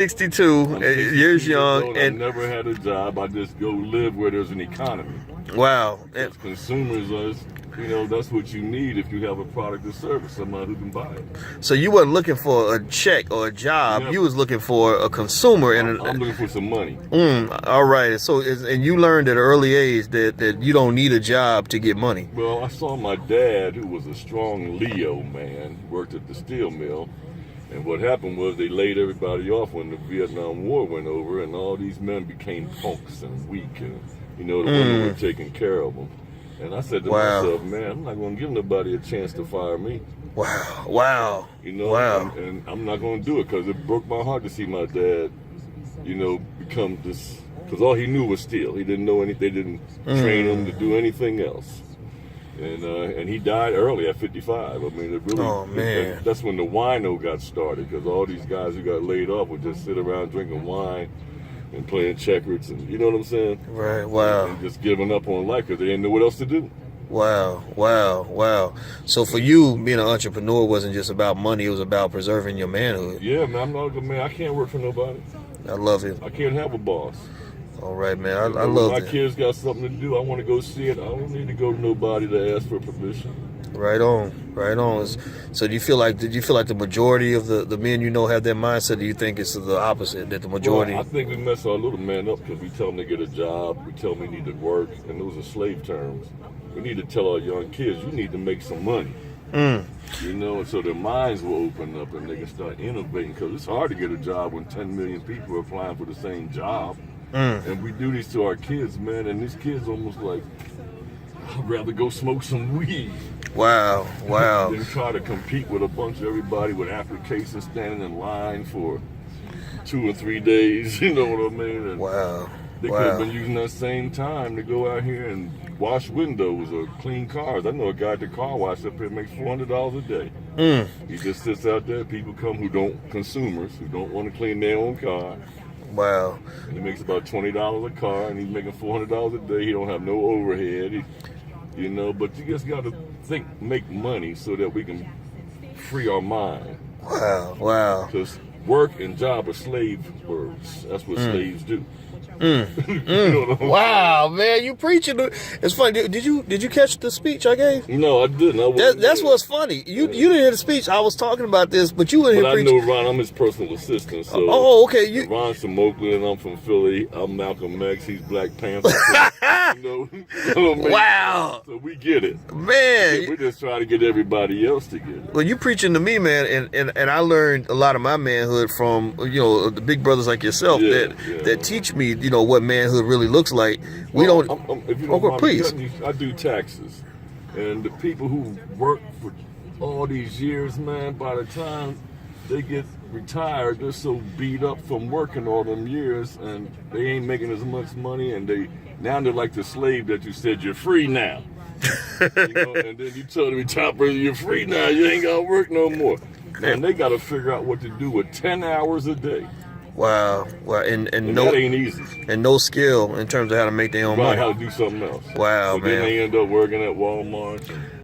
62, I'm years 62 young, old. I never had a job. I just go live where there's an economy. wow. As consumers, that's what you need if you have a product or service, someone who can buy it. So you weren't looking for a check or a job. Never. You was looking for a consumer. I'm looking for some money. All right. So, and you learned at an early age that you don't need a job to get money. Well, I saw my dad, who was a strong Leo man, worked at the steel mill. And what happened was they laid everybody off when the Vietnam War went over, and all these men became punks and weak, and the women were taking care of them. And I said to myself, man, I'm not going to give nobody a chance to fire me. Wow. And I'm not going to do it, because it broke my heart to see my dad, become this, because all he knew was steel. He didn't know anything. They didn't train him to do anything else. And he died early at 55. I mean, it really. Oh, man. That's when the wino got started, because all these guys who got laid off would just sit around drinking wine and playing checkers, and you know what I'm saying? Right. Wow. And just giving up on life because they didn't know what else to do. Wow. So for you, being an entrepreneur wasn't just about money; it was about preserving your manhood. Yeah, man. I'm not a good man. I can't work for nobody. I love it. I can't have a boss. All right, man. I love it. My kids got something to do. I want to go see it. I don't need to go to nobody to ask for permission. Right on. So did you feel like the majority of the men have that mindset? Do you think it's the opposite, that the majority? Well, I think we mess our little man up because we tell them to get a job, we tell them they need to work, and those are slave terms. We need to tell our young kids, you need to make some money. And so their minds will open up and they can start innovating, because it's hard to get a job when 10 million people are applying for the same job. And we do this to our kids, man, and these kids almost like, I'd rather go smoke some weed. Wow. Than try to compete with a bunch of everybody with applications standing in line for 2 or 3 days, you know what I mean? And they could have been using that same time to go out here and wash windows or clean cars. I know a guy at the car wash up here makes $400 a day. He just sits out there. People come consumers who don't want to clean their own car. Wow. And he makes about $20 a car, and he's making $400 a day. He don't have no overhead, but you just got to make money so that we can free our mind. Wow. Because work and job are slave words. That's what slaves do. Wow, man, you preaching. It's funny. Did you catch the speech I gave? No, I didn't. That's what's funny. You didn't hear the speech. I was talking about this, but you didn't hear preaching. I know Ron. I'm his personal assistant. So okay. Ron's from Oakland. I'm from Philly. I'm Malcolm X. He's Black Panther. Wow. So we get it, man. We're just trying to get everybody else to get it. Well, you preaching to me, man, and I learned a lot of my manhood from the big brothers like yourself that teach me what manhood really looks like. We don't. If you don't mind, please. I do taxes, and the people who work for all these years, man, by the time they get retired, they're so beat up from working all them years, and they ain't making as much money, and they're like the slave that you said, you're free now. And then you tell the retired person, you're free now, you ain't got to work no more. And they got to figure out what to do with 10 hours a day. Wow. And that ain't easy. And no skill in terms of how to make their own money. How to do something else. Wow, so man. Then they end up working at Walmart.